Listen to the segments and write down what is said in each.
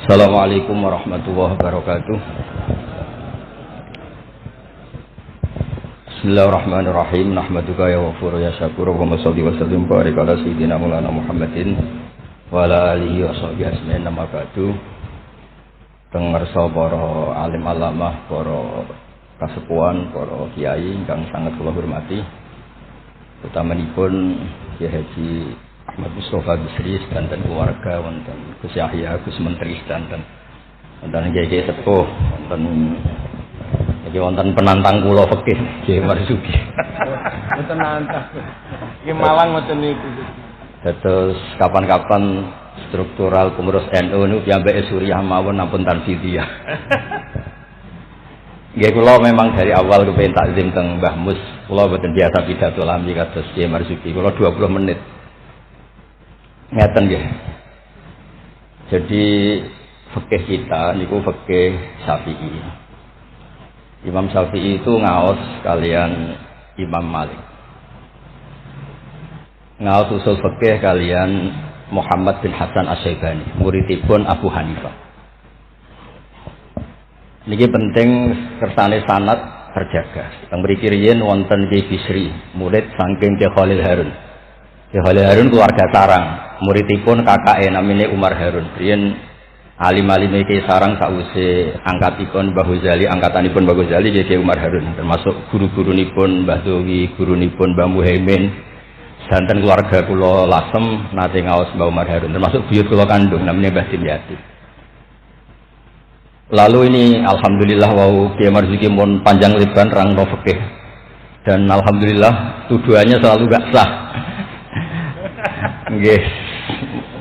Assalamualaikum warahmatullahi wabarakatuh. Bismillahirrahmanirrahim. Nahmaduka ya ghafur ya syakur wa sholli wa sallim barik ala sayyidina Maulana Muhammadin wa ala alihi wa sahbihi ajmain. Nama ba'du. Pengarsa para alim alamah, para kasepuhan, para kiai ingkang sangat kula hormati. Utamanipun Kyai Haji Ahmad Mustofa Bisri dan keluarga, wonten Gus Yahya, Gus Menteri dan Kiai sepuh, wonten penantang kula fikih Kyai Marzuki. Mboten nantang. Iki Malang ngoten niku. Terus kapan-kapan struktural pengurus NU niku piyambake Suriah mawon ampun tanfidiyah. Nggih kula memang dari awal kepengin takzim teng Mbah Mus, kula boten biasa pidato lami kados Kyai Marzuki. Kula 20 menit. Ngeten nggih. Jadi fikih kita niku fikih Syafi'i. Imam Syafi'i itu ngaos kalian Imam Malik. Ngaos usul fikih kalian Muhammad bin Hasan Asy-Syaibani, muridipun Abu Hanifah. Niki penting kersane sanad terjaga. Teng mriki riyen wonten Ki Bisri, murid saking Ki Khalil Harun. Ki Khalil Harun keluarga sarang, muridipun kakake namine Umar Harun. Riyen alim-alime Ki sarang sawise angkatipun Mbah Ghazali, angkatanipun Mbah Ghazali Ki Umar Harun, termasuk guru-gurunipun Mbah Dowi, gurunipun Mbah Muhaimin. Santen keluarga kula Lasem nate ngaos Mbah Umar Harun, termasuk buyut kula kandung namanya Mbah Dimyati. Lalu ini alhamdulillah wau Kyai Marzuki mun panjang lebar rangno fikih. Dan alhamdulillah tuduhannya selalu gak sah. Nggih.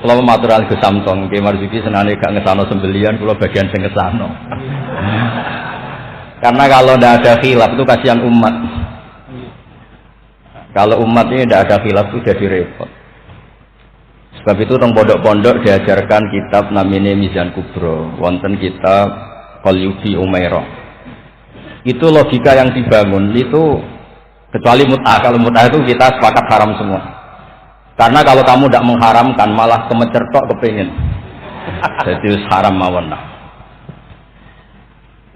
Kula matur Gus Samtong, Kyai Marzuki senane gak ngesano sembelian, kula bagian sing ngesano. Karena kalau ndak ada khilaf itu kasihan umat. Kalau umat ini tidak ada khilaf itu jadi repot. Sebab itu teng pondok-pondok diajarkan kitab namine Mizan Kubro, wonten kitab Qalyubi Umairah. Itu logika yang dibangun itu kecuali mut'ah. Kalau mut'ah itu kita sepakat haram semua. Karena kalau kamu tidak mengharamkan malah kemecertok kepingin. Jadi haram mawon.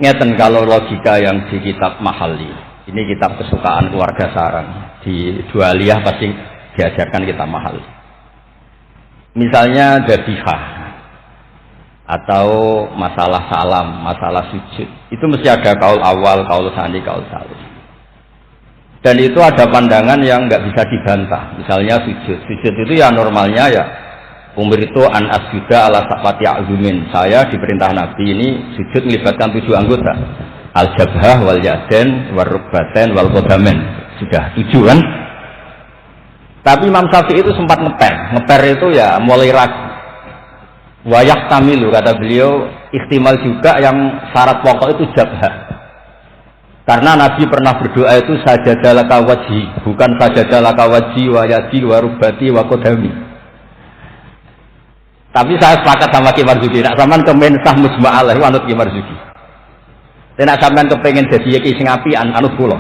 Ngeten kalau logika yang di kitab Mahalli. Ini kitab kesukaan keluarga sarang. Di Dualiyah pasti diajarkan kitab Mahalli. Misalnya dzabihah atau masalah salam, masalah sujud, itu mesti ada kaul awal, kaul tsani, kaul tsalits. Dan itu ada pandangan yang nggak bisa dibantah. Misalnya sujud itu ya normalnya ya umur itu an asjuda ala saqati azumin. Saya diperintah Nabi ini sujud melibatkan 7 anggota, al jabhah wal yaden wal rukbaten wal qadamen. Sudah 7 kan? Tapi Imam Syafi'i itu sempat ngeper itu ya mulai ragu. Wayak tamilu kata beliau, ihtimal juga yang syarat pokok itu jabhah. Karena Nabi pernah berdoa itu sajadalaka wajhi, bukan sajadalaka wajhi wa yadi wa rubati wa qadami. Tapi saya sepakat sama Kyai Marzuki, nak sampean kemen sah musma'alah anut Kyai Marzuki. Nek sampean kepengin dadi iki sing apian anut kula.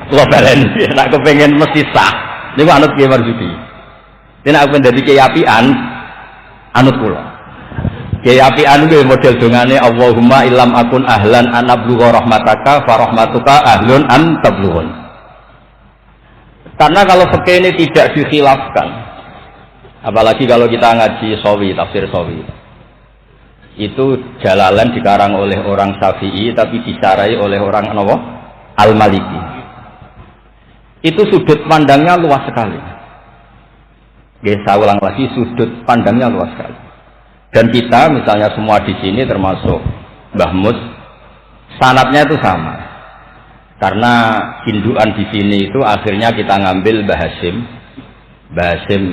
Kula balen nek kepengin mesti sah niku anut Kyai Marzuki. Nek aku dadi kiai apian anut kula. Kiai apian kuwi model dongane Allahumma illam akun ahlan an ablugha rahmataka fa rahmatuka ahlun an tablughun. Karena kalau fikih ini tidak dikhilafkan, apalagi kalau kita ngaji Sawi, tafsir Sawi, itu Jalalain dikarang oleh orang Syafi'i tapi disarai oleh orang apa? Al-Maliki. Itu sudut pandangnya luas sekali. Saya ulang lagi, sudut pandangnya luas sekali. Dan kita misalnya semua di sini termasuk Mbah Mus, sanadnya itu sama. Karena indukan di sini itu akhirnya kita ngambil Mbah Hasyim. Mbah Hasyim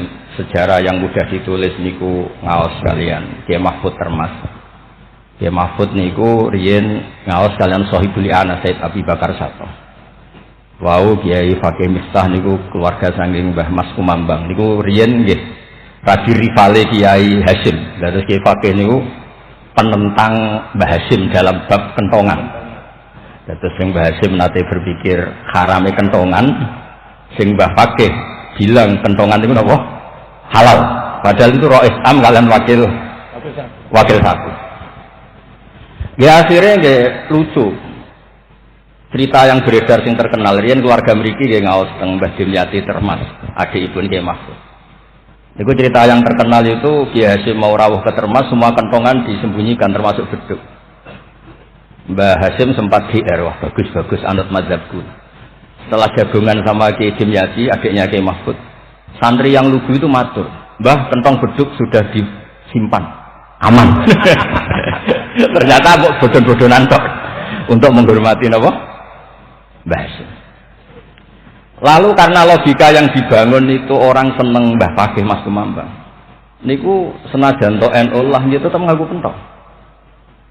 sejarah yang mudah ditulis niku ngaos kalian Kyai Mahfud Termas. Kyai Mahfud niku riyen ngaos kalian Shahibul I'anah Said Abi Bakar Sato. Wau Kyai Fakih Miftah niku keluarga saking Mbah Mas Kumambang niku riyen nggih radi rivale Kyai Hasyim. Terus Kyai Fakih niku penentang Mbah Hasyim dalam bab kentongan. Terus sing Mbah Hasyim nate berpikir harame kentongan, sing Mbah Fakih bilang kentongan itu apa? halal. Padahal itu rois am kalian wakil satu. Ya akhirnya nggih lucu. Cerita yang beredar sing terkenal riyen keluarga mriki nggih ngaos teng Mbah Dimyati Termas, adik ibu Kyai Mahfud. Itu cerita yang terkenal itu Kiai Hasyim mau rawuh ke Termas, semua kentongan disembunyikan termasuk beduk. Mbah Hasyim sempat GR, wah bagus anut mazhabku. Setelah gabungan sama Kiai Dimyati, adiknya Kiai Mahfud, santri yang lugu itu matur, Mbah kentong beduk sudah disimpan, aman. Ternyata kok bodon-bodonan tok untuk menghormati apa? Mbah Hasyim. Lalu karena logika yang dibangun itu orang seneng Mbah Fakih Mas Kumambang. Niku senajan to NU lah dia tetap ngaku kentong.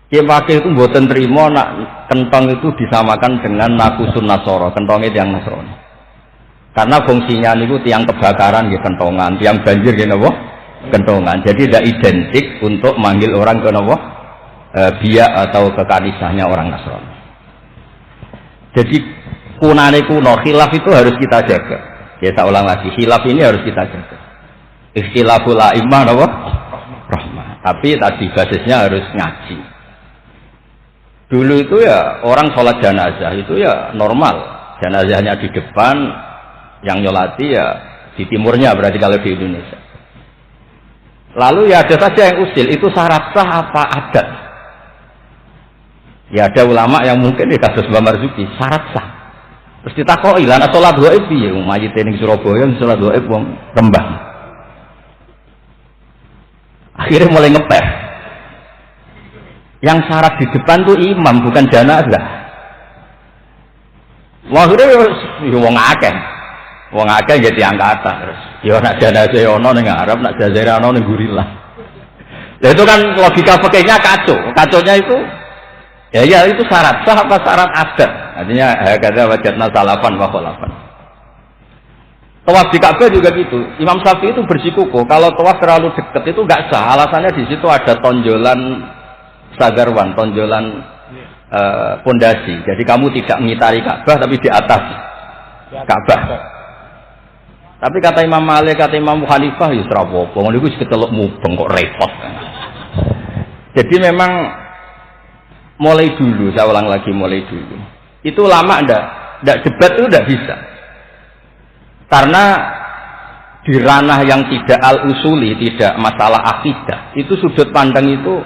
Kiai Fakih itu mboten trimo nak kentong itu disamakan dengan nakusun nasoro, kentongnya tiang Nasrani. Karena fungsinya niku tiang kebakaran ya kentongan, tiang banjir ya napa? Kentongan. Jadi tidak identik untuk manggil orang ke napa? Biak atau ke kanisahnya orang Nasrani. Jadi kunane kuno, khilaf itu harus kita jaga. Ya saya ulang lagi, khilaf ini harus kita jaga. Ikhtilaful a'immah apa? Rahmah. Tapi tadi basisnya harus ngaji. Dulu itu ya orang sholat jenazah itu ya normal. Jenazahnya di depan, yang nyolati ya di timurnya berarti kalau di Indonesia. Lalu ya ada saja yang usil, itu syarat sah apa adat? Ya ada ulama yang mungkin di kasus Mbah Marzuki syarat sah. Terus ditakoi lan salat dhaif piye mayit ning Surabaya salat dhaif wong Rembang. Akhirnya mulai ngepeh. Yang syarat di depan tuh imam bukan jenazah. Akhirnya yo wong akeh. Wong akeh ya diangkatan terus. Ya nak jenazah ono ning Arab, nak jenazah ono ning Gurilah. Ya itu kan logika fikihnya kacau. Kacaunya itu ya itu syarat sah apa syarat adat? Artinya kata wajadna salafan wa khalafan. Tawaf di Ka'bah juga gitu. Imam Syafi'i itu bersikukuh kalau tawaf terlalu dekat itu enggak sah. Alasannya di situ ada tonjolan sagarwan, tonjolan pondasi. Jadi kamu tidak mengitari Ka'bah tapi di atas Ka'bah. Tapi kata Imam Malik, kata Imam Hanifah ya ora apa-apa. Ngono iku keteluk mubeng kok repot. Jadi memang mulai dulu, saya ulang lagi mulai dulu. Itu lama ndak debat itu ndak bisa. Karena di ranah yang tidak al-usuli, tidak masalah akidah, itu sudut pandang itu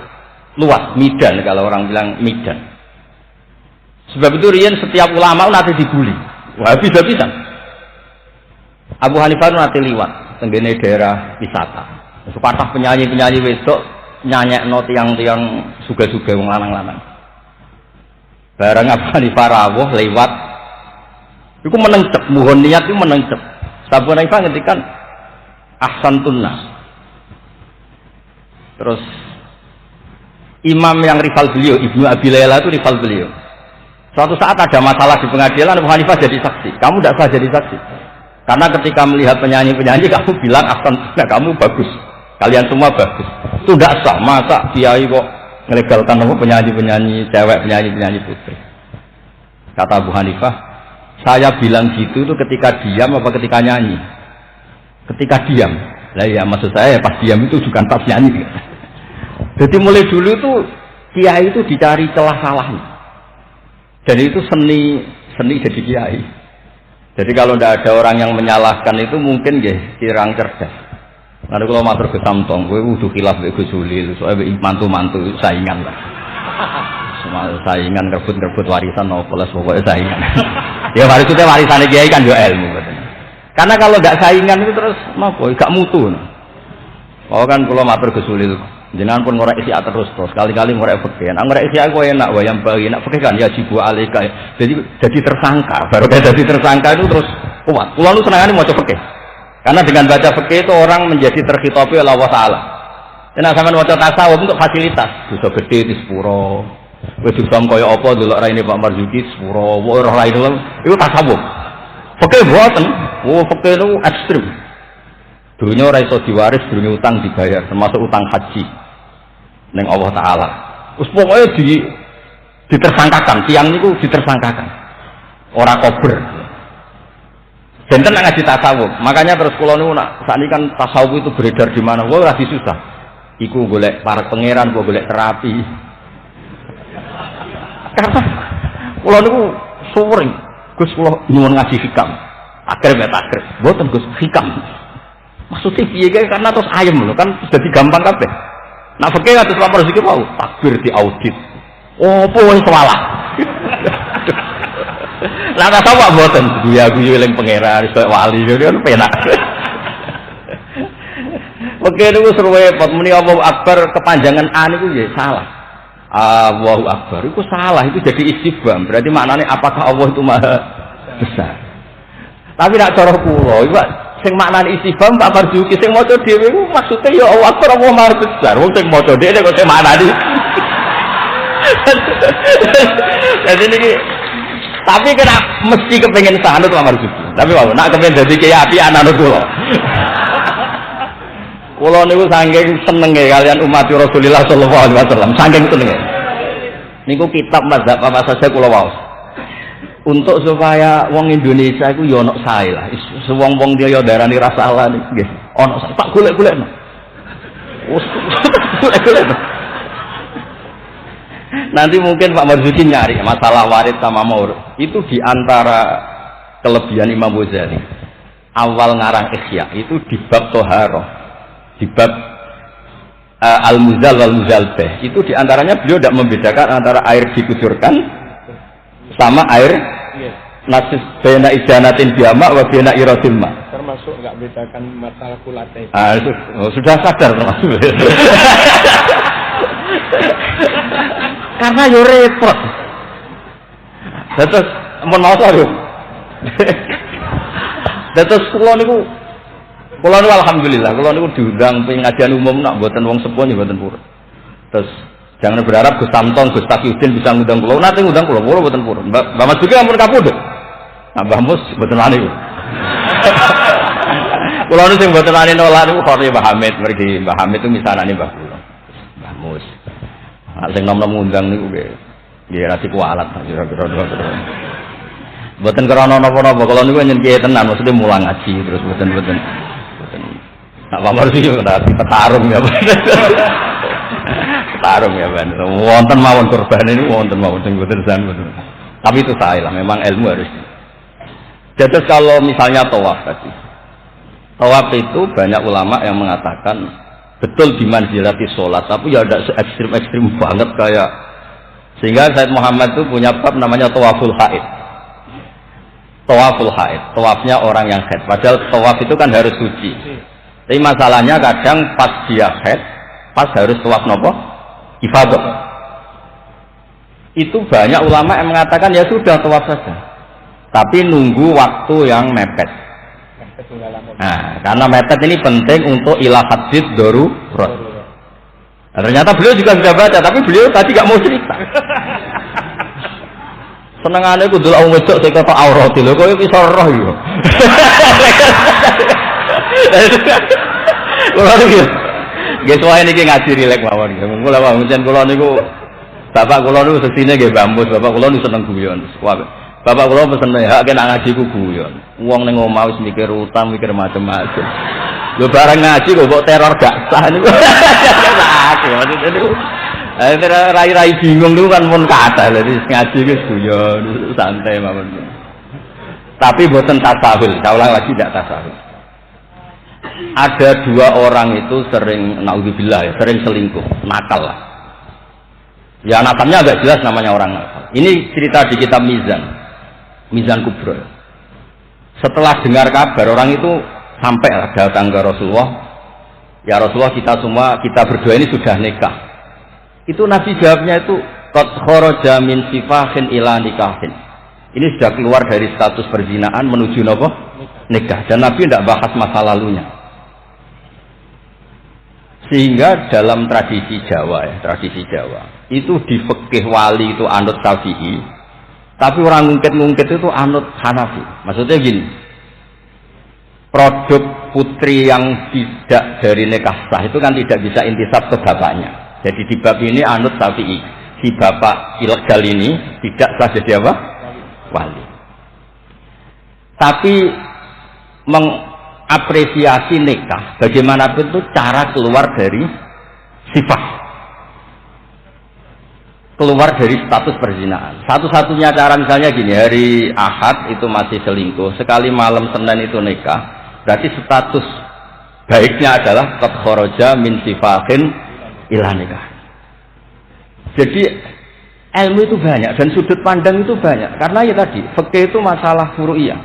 luas, midan kalau orang bilang midan. Sebab itu riyen setiap ulama nanti dibully. Wah bisa-bisa. Abu Hanifah nanti liwat tenggene daerah wisata. Sepatah penyanyi-penyanyi wedok nyanyekno tiang-tiang suga-suga wong lanang-lanang. Barang Abu Hanifah rawuh lewat iku menencep, mohon niat itu menencep. Abu Hanifah ngendikan ahsantun nas. Terus imam yang rival beliau, Ibnu Abi Layla itu rival beliau. Suatu saat ada masalah di pengadilan, Abu Hanifah jadi saksi. Kamu tidak sah jadi saksi. Karena ketika melihat penyanyi-penyanyi kamu bilang ahsantun, kamu bagus. Kalian semua bagus. Itu tidak sah. Masa kiai kok ngelegalkan apa penyanyi-penyanyi cewek, penyanyi-penyanyi putri. Kata Abu Hanifah, saya bilang gitu itu ketika diam apa ketika nyanyi? Ketika diam. Lah ya maksud saya pas diam itu juga pas nyanyi. Jadi mulai dulu itu kiai itu dicari celah salahnya. Dan itu seni jadi kiai. Jadi kalau tidak ada orang yang menyalahkan itu mungkin kirang cerdas. Nanti kalau matur ke Samtong, gue udah khilaf gue Sulil, soalnya mantu-mantu saingan lah. Semua saingan rebut warisan novelas pokoknya saingan. Ya warisannya kiai kan juga ilmu katanya. Karena kalau nggak saingan itu terus apa? Gak mutu. Oh kan kalau matur ke Sulil, jenengan pun ngorek isi terus kali-kali ngorek fikih. Nah ngorek isi aku enak, wayang bagi enak fikih kan ya jibu alika. Jadi tersangka. Baru kayak jadi tersangka itu terus kuat. Kulo lu senangane mau coba fikih. Karena dengan baca fikih itu orang menjadi terkhitopi oleh Allah Ta'ala. Dan sampean waca tasawuf untuk fasilitas. Dosa gede di sepuro. Wis dosa kaya apa delok raine Pak Marzuki sepuro, ora raine itu tasawuf. Fikih boten. Fikih itu ekstrem. Dunia ora iso diwaris, dunia utang dibayar, termasuk utang haji ning Allah Ta'ala. Wis pokoke ditersangkakan, tiang niku ditersangkakan. Ora kober. Benten nak ngaji tasawuf. Makanya terus kula niku nak sakniki kan tasawuf itu beredar di mana? Wah, lagi susah. Iku golek para pangeran, golek terapi. Karena kula niku suwering, Gus kula nyuwun ngaji hikam. Akhirnya takrib. Mboten Gus hikam. Maksudnya piye karena terus ayem lho kan dadi gampang kabeh. Nah fikih atus lapor zikir mau takbir di audit. Opo wis salah. Lah tasawuf mboten guyu-guyu eling pangeran iso wali kan penak. Fikih niku seru repot muni Allahu Akbar kepanjangan A niku ya salah. Allahu Akbar itu salah, itu jadi istifham. Berarti maknanya apakah Allah itu maha besar? Tapi nak cara kula, iku sing maknane istifham Pak Marzuki sing maca dhewe iku maksude ya Allah Akbar Allah maha besar. Wong sing maca dhewe kok sing maknane. Jadi niki tapi kena mesti kepengen sanut Pak Marzuki. Tapi wae nak kepengen dadi kiai api anane kula. Kula niku saking senenge kalian umat Rasulullah sallallahu alaihi wasallam, saking senenge. Niku kitab mazhab apa saja kula waos. Untuk supaya wong Indonesia iku ya ono sae lah. Wong-wong dia ya darani ra salah nggih. Ono sae. Pak golek-golekno. Golek-golekno. Nanti mungkin Pak Marzuki nyari masalah warid sama maur. Itu di antara kelebihan Imam Ghazali. Awal ngarang Ihya itu di bab Thaharah. Di bab Al-Muzal wal Muzalbeh itu diantaranya beliau tidak membedakan antara air dikucurkan sama air nasis bena ijanatin biama wa bena iradil ma. Termasuk nggak bedakan masalah kulate. Sudah sadar termasuk. Karena yo repot. Terus mun mau lho. Terus kula niku alhamdulillah, kula niku diundang pengajian umum nak mboten wong sepuh ya mboten purun. Terus jangan berharap Gus Samton, Gus Taqiyuddin bisa ngundang kula. Nate ngundang kula mboten purun. Mbak Mas juga ampun kapundhut. Nah, Mbah Mus mboten wani. Kula niku sing mboten wani nolak niku Khori Mbah Hamid, mergi Mbah Hamid itu misalane Mbah kula. Mbah Mus. Nah, sing nom-nom ngundang niku nggih rasi kualat kira-kira. Mboten krana napa-napa, kula niku nyen kiye tenan, maksudnya mulang ngaji terus mboten. Nak pamar sih berarti petarung ya. Petarung ya Ben. Wonten mawon korban ini wonten mawon sing mboten san betul. Tapi itu saya lah, memang ilmu harus. Jadi kalau misalnya tawaf tadi. Tawaf itu banyak ulama yang mengatakan betul di manzilati sholat, tapi ya ada ekstrim banget kayak sehingga Said Muhammad itu punya bab namanya tawaful haid. Tawaful haid, tawafnya orang yang haid. Padahal tawaf itu kan harus suci. Tapi masalahnya kadang pas dia haid, pas harus tawaf nopo ifadah. Itu banyak ulama yang mengatakan ya sudah tawaf saja, tapi nunggu waktu yang mepet. Nah, karena mepet ini penting untuk ilah hadis darurat. Nah, ternyata beliau juga sudah baca, tapi beliau tadi gak mau cerita. Senengane kudu lak wedok sing ketok aurat lho, kowe iso roh yo. Kula niku nggih suwahe niki ngaji rilek mawon. Mula wae njen kula niku bapak kula niku sesine nggih bambus, bapak kula niku seneng guyon. Bapak kula pesen hak nek ngaji ku guyon. Wong ning omah wis mikir utang, mikir macam-macam. Lho bareng ngaji kok teror gak sah niku. Rai-rai bingung itu kan pun kata, jadi ngaji itu guyon, santai mawon. Tapi buatan tasawuf, saya ulang lagi tidak tasawuf. Ada dua orang itu sering, naudzubillah ya, sering selingkuh, nakal lah. Ya nakalnya agak jelas namanya orang nakal. Ini cerita di kitab Mizan Kubro. Setelah dengar kabar orang itu sampai datang ke Rasulullah. Ya Rasulullah kita berdua ini sudah nikah. Itu Nabi jawabnya itu qad kharaja min sifahin ila nikahin. Ini sudah keluar dari status perzinahan menuju nopo nikah, dan Nabi tidak bahas masa lalunya. Sehingga dalam tradisi Jawa itu di fikih wali itu anut Syafi'i, tapi orang ngungkit itu anut Hanafi. Maksudnya gini, produk putri yang tidak dari nikah sah itu kan tidak bisa intisab ke bapaknya. Jadi di bab ini anut Syafi'i, si bapak ilegal ini tidak sah jadi apa? Wali. Tapi mengapresiasi nikah. Bagaimanapun itu cara keluar dari sifat, keluar dari status perzinahan. Satu-satunya cara misalnya gini, hari Ahad itu masih selingkuh, sekali malam Senin itu nikah, berarti status baiknya adalah qad kharaja min sifahin ila nikah. Jadi ilmu itu banyak dan sudut pandang itu banyak, karena ya tadi fikih itu masalah furu'iyah.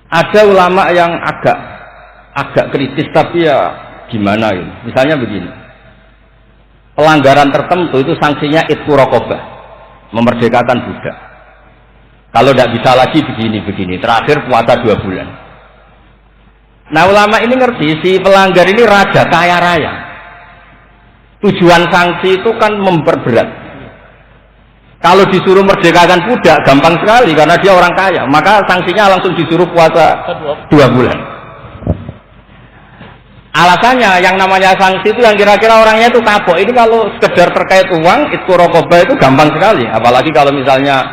Ada ulama yang agak kritis, tapi ya gimana ini? Misalnya begini, pelanggaran tertentu itu sanksinya itqu raqabah, memerdekakan budak. Kalau tidak bisa lagi begini, terakhir puasa 2 bulan. Nah ulama ini ngerti, si pelanggar ini raja kaya raya. Tujuan sanksi itu kan memperberat. Kalau disuruh merdekakan budak gampang sekali karena dia orang kaya, maka sanksinya langsung disuruh puasa 2 bulan. Alasannya yang namanya sanksi itu yang kira-kira orangnya itu kapok. Ini kalau sekedar terkait uang, itu rokobah itu gampang sekali. Apalagi kalau misalnya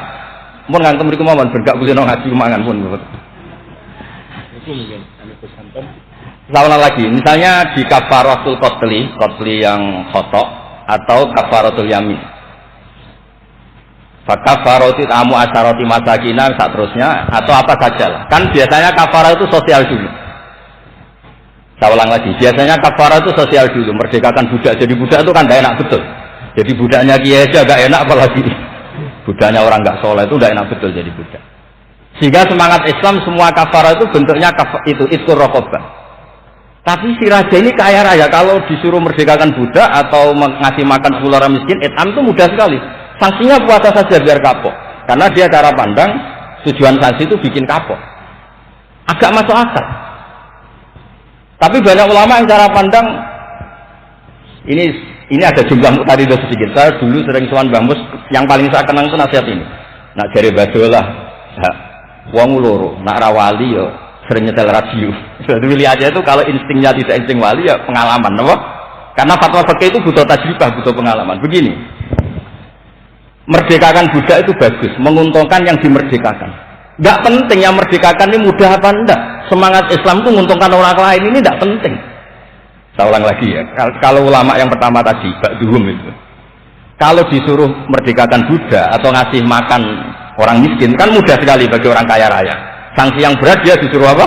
mau ngantem mriku mawon ben gak boleh ngaji mangan pun. Itu mungkin anu pesanten. Sama lagi, misalnya di kafaratul qatli yang khotok atau kafaratul yamin. Kafaratu tamu asharati masakina seterusnya atau apa saja lah. Kan biasanya kafarah itu sosial dulu. Saya ulang lagi, biasanya kafarah itu sosial dulu, merdekakan budak. Jadi budak itu kan tidak enak betul. Jadi budaknya kiai aja gak enak, apalagi budaknya orang gak soleh itu tidak enak betul jadi budak. Sehingga semangat Islam semua kafarah itu bentuknya itu raqabah. Tapi si raja ini kaya raya, kalau disuruh merdekakan budak atau ngasih makan 10 orang miskin, etam itu mudah sekali. Sanksinya puasa saja biar kapok, karena dia cara pandang tujuan sanksi itu bikin kapok. Agak masuk akal. Tapi banyak ulama yang cara pandang ini ada jumlah tadi sudah sedikit. Saya dulu sering sowan Mbah Mus, yang paling saya kenang itu nasihat ini. Nak jare badolah, wong loro, nak rawali yo sering nyetel radio. Jadi pilih aja itu kalau instingnya tidak insting wali ya pengalaman, apa? Karena fatwa fikih itu butuh tajribah, butuh pengalaman. Begini, merdekakan budak itu bagus, menguntungkan yang dimerdekakan. Nggak penting yang merdekakan ini mudah apa enggak. Semangat Islam itu menguntungkan orang lain ini tidak penting. Saya ulang lagi ya, kalau ulama yang pertama tadi, Ba'duhum itu, kalau disuruh merdekakan budak atau ngasih makan orang miskin kan mudah sekali bagi orang kaya raya. Sanksi yang berat dia disuruh apa?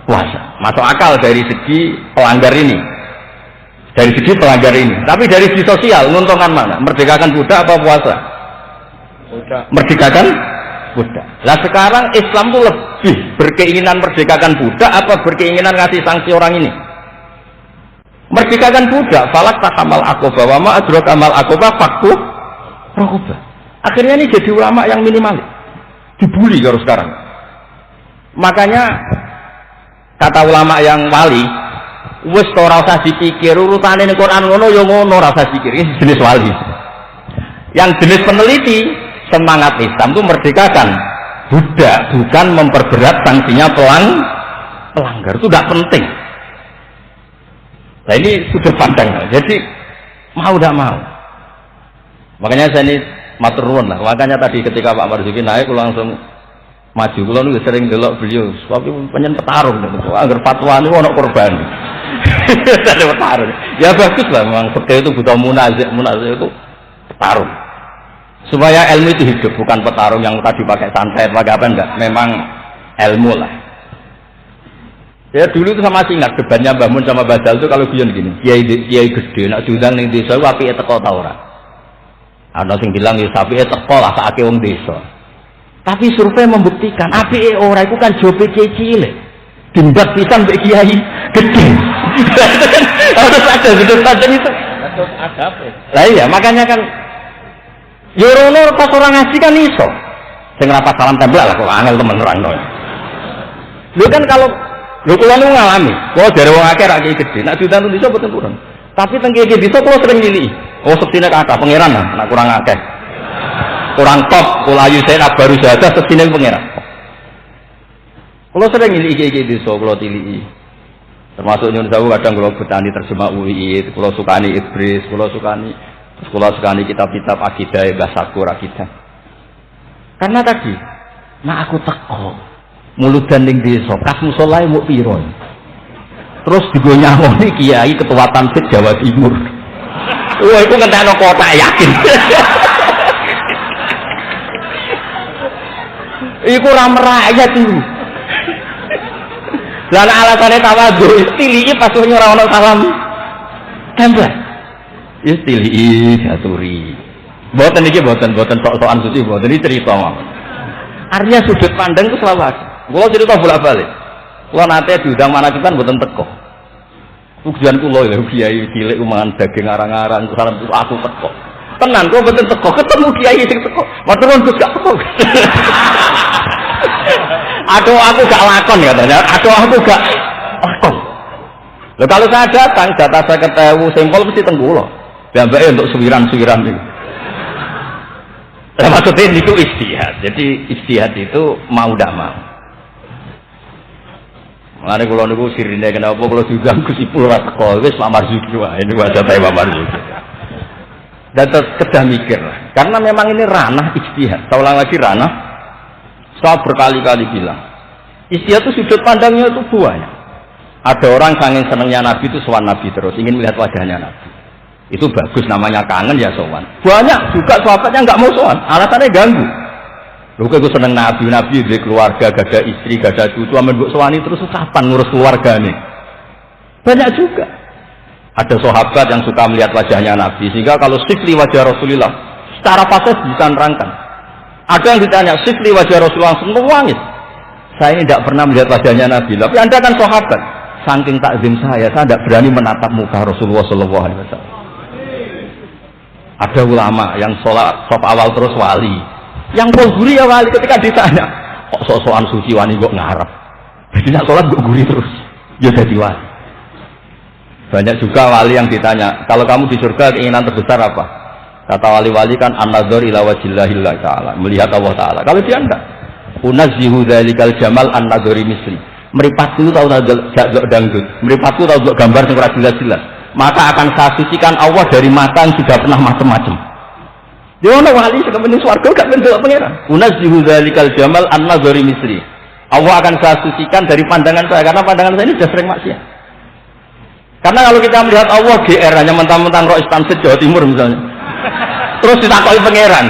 Puasa. Masuk akal dari segi pelanggar ini. Dari segi pelanggar ini. Tapi dari segi sosial, menguntungkan mana? Merdekakan budak apa puasa? Budak. Merdekakan budak. Nah sekarang Islam itu lebih berkeinginan merdekakan budak apa berkeinginan ngasih sanksi orang ini? Merdekakan budak. Falak takamal aqobah wa ma adraka mal aqobah fakku raqobah. Akhirnya ini jadi ulama yang minimalis. Dibully kalau sekarang. Makanya kata ulama yang wali, wis ora usah dipikir urutane ning Quran ngono ya ngono, ora usah dipikir. Ini jenis wali. Yang jenis peneliti, semangat Islam itu merdekakan budak, bukan memperberat sanksinya pelanggar. Itu tidak penting. Nah ini sudut pandang. Jadi mau tidak mau. Makanya saya ini matur nuwun lah. Makanya tadi ketika Pak Marzuki naik, langsung maju. Kalau nu sering delok beliau, tapi penyen petarung. Agar fatwa ini ono korban. Ada petarung. Ya bagus lah, memang fikih itu butuh munazir itu petarung. Supaya ilmu itu hidup, bukan petarung yang tadi pakai santet, pakai apa enggak. Memang ilmu lah. Ya dulu itu sama masih ingat debatnya Mbah Mun sama Badal itu kalau guyon gini, kiai gede nak diundang ning desa apike teko ta ora. Ana sing bilang ya apike teko lah sakake wong desa. Tapi survei membuktikan apike ora iku kan jobe kiai cilik. Dindak pisan mbek kiai gede. Harus ada sudut pandang itu. Terus adab. Lah iya, makanya kan Yorono pas orang ngaji kan iso. Sing rapat salam tempel lah kok angel temen nerangno. Lho kan kalau kula nu ngalami, kula dari wong akeh ra kiai gede, nek diundang desa boten kurang. Tapi teng kiai desa kula sering milih. Oh sektine kathah pangeran lah, nek kurang akeh. Kurang top, kula ayu saya baru saja sektine pangeran. Kula sering milih kiai desa kula tiliki. Termasuk nyun sewu kadang kula betani terjemah UI, kula sukani Idris, kula sukani kitab-kitab akidah Mbah Sakur akidah. Karena tadi, nah aku teko. muludan ning desa, kas musolae mbok piro. Terus digo nyamoni kiai ketua Tamsid Jawa Timur. Wah, iku ngentekno kotak yakin. Iku ora merakyat iki. Lah alasane tawadhu, tiliki pas ora ono salam. Tempel. Istili aturi. Mboten iki mboten sok-sokan suci mboten iki cerita mawon. Artinya sudut pandang itu selalu ada. Kula cerita bolak-balik. Kula nate diundang manajemen mboten teko. Tujuan kula ya kiai cilik mangan daging arang-arang salam aku teko. Tenan kula mboten teko, ketemu kiai sing teko. Matur nuwun Gus gak teko. Aduh aku gak lakon katanya. Aduh aku gak lakon. Loh kalau saya datang data saya ketemu sampel mesti tenggulo. Diambake untuk suwiran-suwiran itu. Nah, maksudnya itu ijtihad. Jadi ijtihad itu mau tidak mau. Mulane kula niku sirine kenapa kula diganggu sipul ora teko wis Pak Marzuki wae ini wajah Pak Marzuki. Dan kedah mikir. Karena memang ini ranah ijtihad. Saya ulang lagi ranah. Saya berkali-kali bilang. Ijtihad itu sudut pandangnya itu banyak. Ada orang saking senengnya Nabi itu sowan Nabi terus, ingin melihat wajahnya Nabi. Itu bagus namanya kangen ya sowan. Banyak juga sahabatnya nggak mau sowan, alasannya ganggu. Lu kok seneng Nabi di keluarga, gak ada istri, gak ada cucu, amen mbok sowani terus kapan ngurus keluargane. Banyak juga. Ada sahabat yang suka melihat wajahnya Nabi, sehingga kalau sifli wajah Rasulullah secara fasih bisa nerangkan. Ada yang ditanya, sifli wajah Rasulullah langsung nangis. Saya ini tidak pernah melihat wajahnya Nabi, tapi Anda kan sahabat. Saking takzim saya tidak berani menatap muka Rasulullah Sallallahu Alaihi Wasallam. Ada ulama yang sholat sop awal terus wali, yang guri ya wali ketika ditanya, kok sok-sokan suci wani kok ngarep. Jadi nak sholat kok guri terus, ya jadi wali. Banyak juga wali yang ditanya, kalau kamu di surga keinginan terbesar apa? Kata wali-wali kan an-nadzar ila wajhillahil ta'ala, melihat Allah Ta'ala. Kalau dia enggak, unazzihu dzalikal jamal an-nadzari misli. Meripatku tahu gak dangdut, meripatku tahu gambar yang ora jelas-jelas. Maka akan saya sucikan Allah dari mata yang sudah pernah macam-macam. Dia orang wali sekepening swarga gak mendelok pangeran. Unazzihu dzalikal jamal an-nadzari misli. Allah akan saya sucikan dari pandangan saya karena pandangan saya ini sudah sering maksiat. Karena kalau kita melihat Allah GR hanya mentang-mentang Rois Tamsid Jawa Timur misalnya. Terus ditakoki pangeran.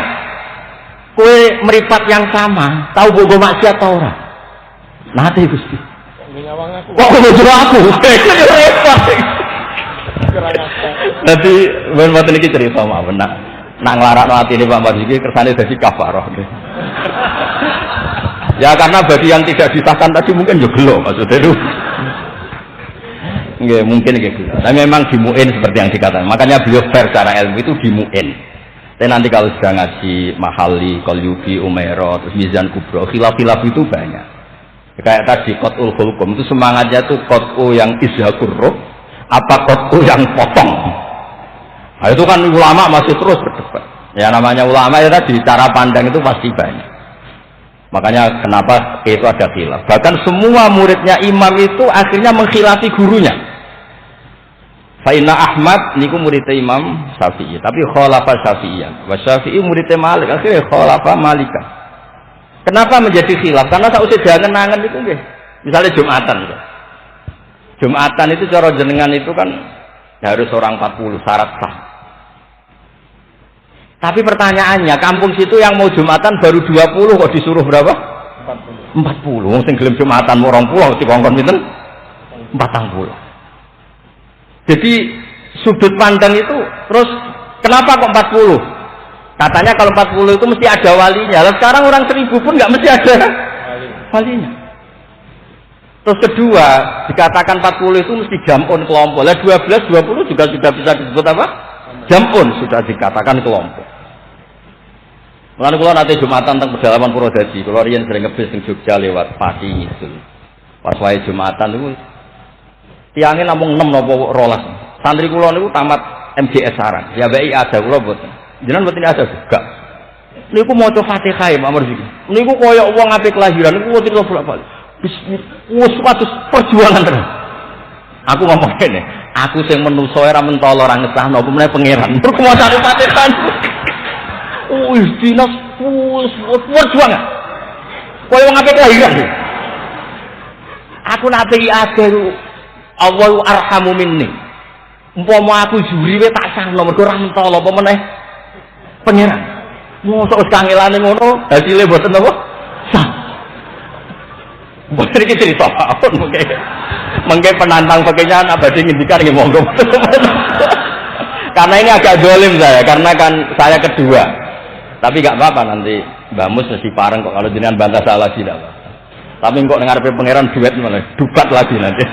Kowe meripat yang sama, tahu bogo maksiat ta ora? Nate Gusti. Kok bojo aku? Jadi ben mboten iki cerita mawon nak nglarakno atine Pak Marzuki kersane dadi kafarah. Ya karena bagi yang tidak disahkan tadi mungkin yo gelo maksudnya itu. Nggih, mungkin gitu. Tapi memang dimuin seperti yang dikatakan. Makanya beliau fair secara ilmu itu dimuin. Dan nanti kalau sudah ngaji Mahali, Qalyubi, Umairah, terus Mizan Kubro, khilaf-khilaf itu banyak. Kayak tadi Qat'ul Hulqum itu semangatnya tuh Qat'u yang izhakur roh, apa Qat'u yang potong. Nah, itu kan ulama masih terus berdebat. Ya namanya ulama ya tadi cara pandang itu pasti banyak. Makanya kenapa itu ada khilaf. Bahkan semua muridnya imam itu akhirnya mengkhilafi gurunya. Sayyidina Ahmad niku muridnya Imam Syafi'i, tapi khalafa Syafi'iyan. Wa Syafi'i muridnya Malik, akhirnya khalafa Malikah. Kenapa menjadi khilaf? Karena sausé jangan-angan itu nggih. Misalnya Jumatan. Jumatan itu cara jenengan itu kan harus orang 40 syarat sah. Tapi pertanyaannya, kampung situ yang mau Jumatan baru 20 kok disuruh berapa? 40. Wong sing gelem Jumatan mau 20 dikongkon pinten? 40. Jadi sudut pandang itu terus kenapa kok 40? Katanya kalau 40 itu mesti ada walinya. Lalu sekarang orang 1000 pun nggak mesti ada walinya. Terus kedua, dikatakan 40 itu mesti jam'un kelompok. Lah 12, 20 juga sudah bisa disebut apa? Jam'un sudah dikatakan kelompok. Lalu kalau nanti Jumatan tentang pedalaman Purwodadi, kalau riyen sering ngebis di Jogja lewat Pati gitu. Pas wae Jumatan itu tiangnya namung 6 nopo rolas. Santri kula niku tamat MGS Sarang. Ya baik ada kula mboten. Jenengan mboten ada juga. Niku maca Fatihah Pak Marzuki. Niku koyo wong ape kelahiran niku mboten bolak-balik. Wis suatu perjuangan terus. Aku ngomong ngene, aku sing menungso ora mentolo ora ngesahno apa meneh pangeran. Mergo maca Fatihah. Wis dinas perjuangan. Koyo wong ape kelahiran. Aku nak ada Allahu arhamu minni. Umpama aku juri we tak sah nomor ora mentol apa meneh pangeran. Mosok wis kangelane ngono, hasile mboten apa? Sah. Mboten iki cerita apa mengke penantang pakainya abadi ngendikan nggih monggo. Karena ini agak zalim saya, karena kan saya kedua. Tapi enggak apa-apa nanti Mbak Mus mesti pareng kok kalau jenengan bantah salah tidak apa. Tapi kok ngarepe pangeran duet malah dubat lagi nanti.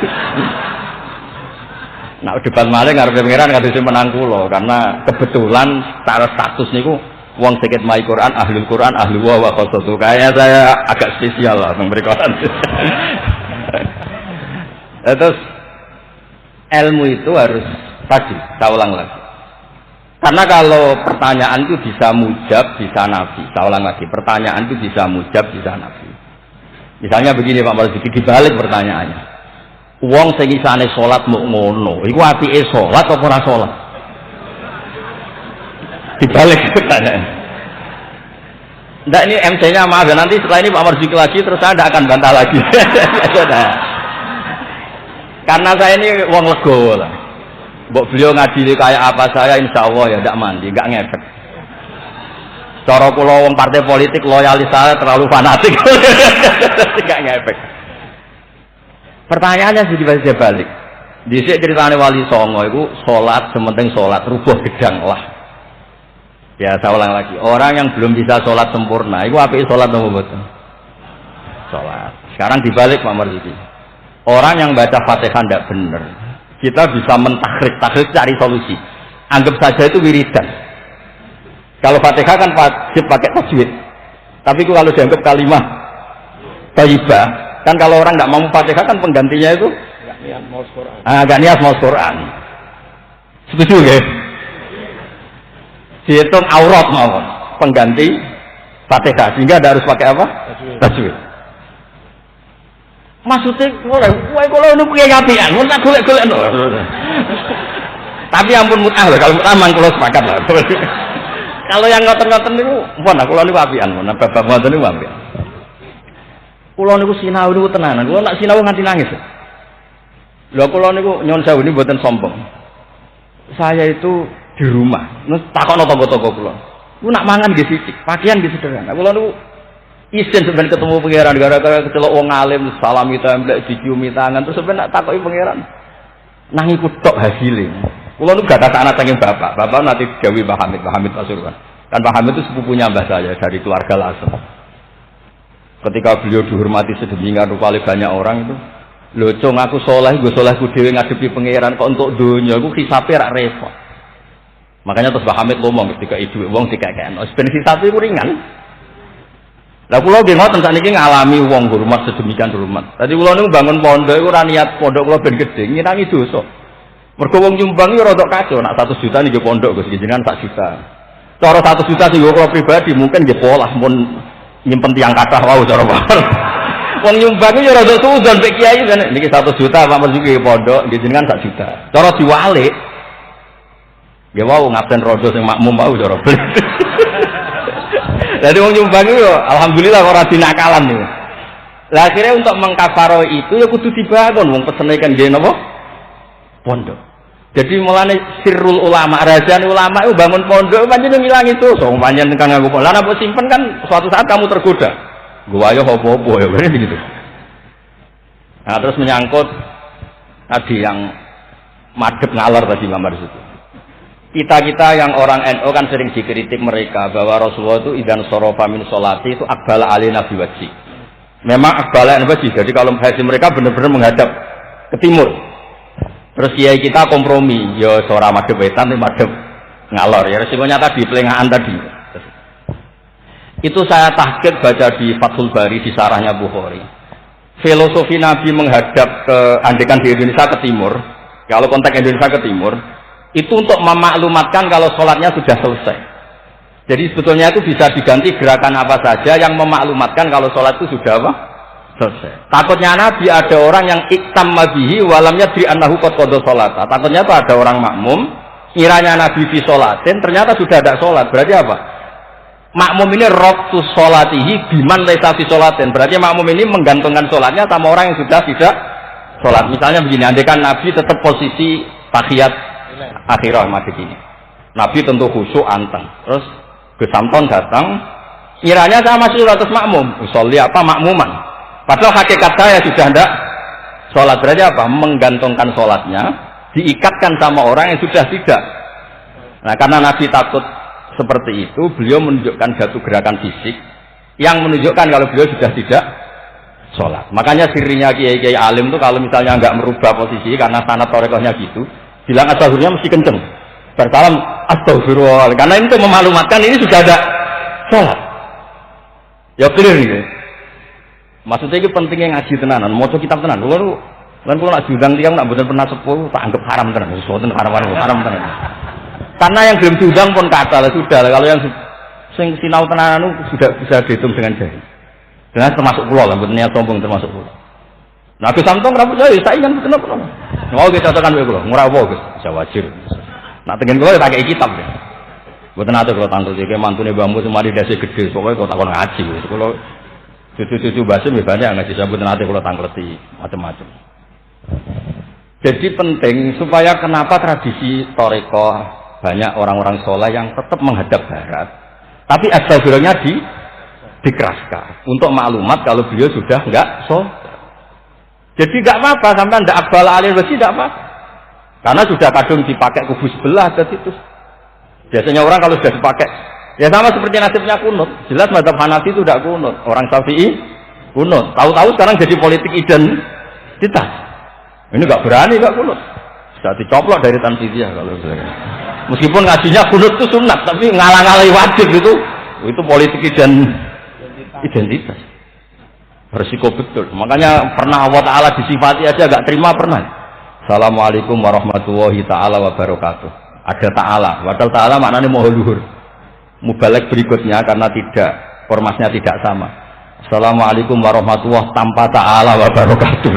Nah debat malah ngarepe pangeran kadose menang kula karena kebetulan secara status niku wong sakit mai Quran, ahlul Quran, ahli wa khosatu. Kayaknya saya agak spesial lah memberi Quran. Terus ilmu itu harus tadi, saya ulang lagi. Karena kalau pertanyaan itu bisa mujab, bisa nafi. Saya ulang lagi, pertanyaan itu bisa mujab, bisa nafi. Misalnya begini Pak Marzuki, dibalik pertanyaannya. Wong sing isane salat muk ngono, iku apike salat apa ora salat? Dibalik pertanyaan. Ndak ini MC-nya maaf ya, nanti setelah ini Pak Marzuki lagi terus saya tidak akan bantah lagi. Karena saya ini wong legowo lah. Mbok beliau ngadili kayak apa saya insya Allah ya tidak mandi, nggak ngefek. Cara kula wong partai politik loyalis saya terlalu fanatik, nggak ngefek. Pertanyaannya sedikit balik. Dhisik ceritane Wali Songo itu sholat sementing sholat rubuh gedang lah. Ya saya ulang lagi, orang yang belum bisa sholat sempurna, itu apike sholat nopo mboten? Sholat. Sekarang dibalik Pak Marzuki. Orang yang baca Fatihah tidak benar, kita bisa mentakhrik cari solusi. Anggap saja itu wiridan. Kalau Fatihah kan wajib pakai tajwid. Tapi kalau dianggap kalimat thayyibah, kan kalau orang tidak mau Fatihah kan penggantinya itu Gak niat mau Quran. Gak niat mau Quran. Setuju ya? Dihitung aurat mau pengganti Fatihah sehingga ada harus pakai apa? Tajwid. Maksudnya kalau ini punya ngapian, mau tak golek-golek no. Tapi ampun mutah loh, kalau mutah mang kalau sepakat lah. Kalau yang ngoten-ngoten itu, mana kalau ini wapian, mana bapak ngoten ini wapian. Kalau ini sinau ini tenanan, kalau nak sinau nganti nangis. Loh kalau ini nyon sewu ini buatan sombong. Saya itu di rumah, takut no toko-toko kalau. Lu nak mangan gitu sih, pakaian gitu sederhana. Kalau ini izin sebenarnya ketemu pangeran gara-gara kecelok wong alim salami templek diciumi tangan terus sebenarnya takoki pangeran nang iku tok hasilé. Kula nu gak tak anak saking bapak nanti gawe Pak Hamid Pasuruan. Kan Pak Hamid itu sepupunya mbah saya dari keluarga Lasem. Ketika beliau dihormati sedemikian rupa oleh banyak orang itu, lho cung aku saleh nggo salehku dhewe ngadepi pangeran kok untuk donya iku hisabe rak repot. Makanya terus Pak Hamid ngomong ketika ibu wong dikekekno, ben hisabe ku ringan. Lah kula nggih ngoten sakniki ngalami wong hormat sedemikian hormat. Dadi kula niku bangun pondok iku ora niat pondok kula ben gedhe, ngirangi dosa. Mergo wong nyumbang iki rada kacau, nak 1 juta niki pondok Gus jenengan 1 juta. Cara 1 juta sing kula pribadi mungkin nggih polah mun nyimpen tiyang kathah wau cara wae. Wong nyumbang iki rada suzon pek kiai kan niki 1 juta Pak Marzuki pondok nggih jenengan 1 juta. Cara diwalik nggih wau ngabsen rodo sing makmum wau cara. Jadi wong nyumbang itu alhamdulillah ora dinakalan nih. Lah akhirnya untuk mengkafaro itu ya kudu dibangun wong pesene kan nggih napa? Pondok. Jadi mulane sirrul ulama, rahasia ulama itu bangun pondok pancen ngilangi itu. So pancen kan nganggo pondok. Lah nek simpen kan suatu saat kamu tergoda. Gua ayo apa-apa ya begitu. Nah, terus menyangkut tadi yang madhep ngalor tadi Mbak Marzuki. Kita yang orang NU kan sering dikritik mereka bahwa Rasulullah itu idan sorofa min sholati itu akbala alina biwajhi. Memang akbala alina biwajhi. Jadi kalau mereka benar-benar menghadap ke timur. Terus kiai kita kompromi, ya suara madhep wetan tapi madhep ngalor. Ya resikonya tadi pelengahan tadi. Itu saya tahqiq baca di Fathul Bari di sarahnya Bukhari. Filosofi Nabi menghadap ke andekan di Indonesia ke timur. Kalau konteks Indonesia ke timur itu untuk memaklumatkan kalau sholatnya sudah selesai. Jadi sebetulnya itu bisa diganti gerakan apa saja yang memaklumatkan kalau sholat itu sudah apa? Selesai. Takutnya Nabi ada orang yang iktamma bihi walam yadri annahu qad qada sholata. Takutnya itu ada orang makmum, kiranya Nabi di sholatin ternyata sudah ada sholat. Berarti apa? makmum ini rabtu sholatihi biman laisa fi sholatin. Berarti makmum ini menggantungkan sholatnya sama orang yang sudah tidak sholat. Misalnya begini, andaikan Nabi tetap posisi tahiyat akhirah madhep ini. Nabi tentu khusyuk anteng. Terus Gus Samton datang, kiranya saya masih ratus makmum, usolli apa makmuman. Padahal hakikat saya sudah tidak sholat. Berarti apa? Menggantungkan sholatnya, diikatkan sama orang yang sudah tidak. Nah, karena Nabi takut seperti itu, beliau menunjukkan satu gerakan fisik yang menunjukkan kalau beliau sudah tidak sholat. Makanya sirinya kiai-kiai alim itu kalau misalnya nggak merubah posisi karena sanad torekohnya gitu, bilang astagfirullah mesti kenceng. Bersalam astagfirullah, karena itu memaklumatkan ini sudah ada sholat. Ya clear nih. Maksudnya itu pentingnya ngaji tenanan, mau kitab tenan. Lalu nak diundang tiang nak bener pernah sepuh, tak anggap haram tenan. Sesuatu haram tenan. Karena yang belum diundang pun kata lah sudah. Kalau yang sinau tenanan sudah bisa dihitung dengan jari. Dengan termasuk pulau lah, betulnya sombong termasuk pulau. Nah, Gus Samtong rambut saya kan betul pulau. Mau kita cocokkan pulau, murah apa Gus? Bisa wajib. Nah, tengen pulau tak kayak kitab ya. Buat nanti kalau tanggal jadi mantune bambu semua di desa gede, pokoknya kalau takon ngaji. Kalau cucu-cucu bahasa misalnya ngaji sabut nanti kalau tanggleti macam-macam. Jadi penting supaya kenapa tradisi toriko banyak orang-orang soleh yang tetap menghadap barat, tapi astagfirullahnya dikeraskan untuk maklumat kalau beliau sudah enggak sholat. Jadi enggak apa-apa sampai ndak akbal alil wasi enggak apa, karena sudah kadung dipakai kubu sebelah ke situ. Biasanya orang kalau sudah dipakai, ya sama seperti nasibnya kunut. Jelas mazhab Hanafi itu tidak kunut, orang Syafi'i kunut. Tahu-tahu sekarang jadi politik identitas. Ini enggak berani enggak kunut. Sudah dicoplok dari tanfidiyah kalau misalnya. Meskipun ngajinya kunut itu sunat, tapi ngalang-ngalai wajib itu politik identitas. Berisiko betul. Makanya pernah Allah Ta'ala disifati aja gak terima pernah. Assalamualaikum warahmatullahi ta'ala wabarakatuh. Ada ta'ala. Padahal ta'ala maknanya mau luhur. Mubalek berikutnya karena tidak, formasnya tidak sama. Assalamualaikum warahmatullahi tanpa ta'ala wabarakatuh.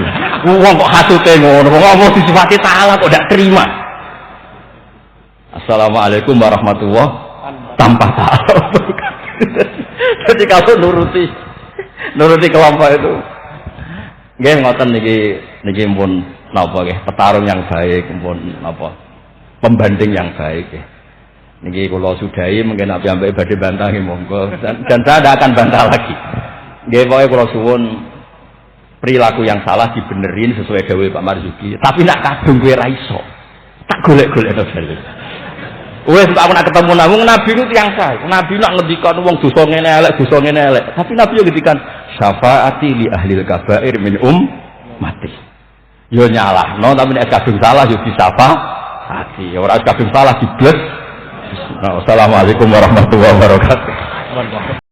Wong kok hasute ngono, wong mau disifati ta'ala kok gak terima. Assalamualaikum warahmatullahi tanpa ta'ala wabarakatuh. Jadi kalau nuruti kelompok itu, nggih ngoten niki pun napa nggih petarung yang baik, pun napa pembanding yang baik nggih. Niki kula sudahi mungkin ambek badhe bantah nggih monggo dan saya tidak akan bantah lagi. Nggih pokoke kula suwun perilaku yang salah dibenerin sesuai dawuh Pak Marzuki, tapi nak kadung kowe ra iso. Tak golek-golekno dalil. Wes aku nak ketemu Nabi itu yang sah. Nabi nak ngendikan wong dosa ngene elek, tapi Nabi yo ngendikan syafaati li ahlil kabair min mati. Yo nyalahno tapi nek kadung salah yo disafaati. Ora kadung salah dibles. Assalamualaikum warahmatullahi wabarakatuh.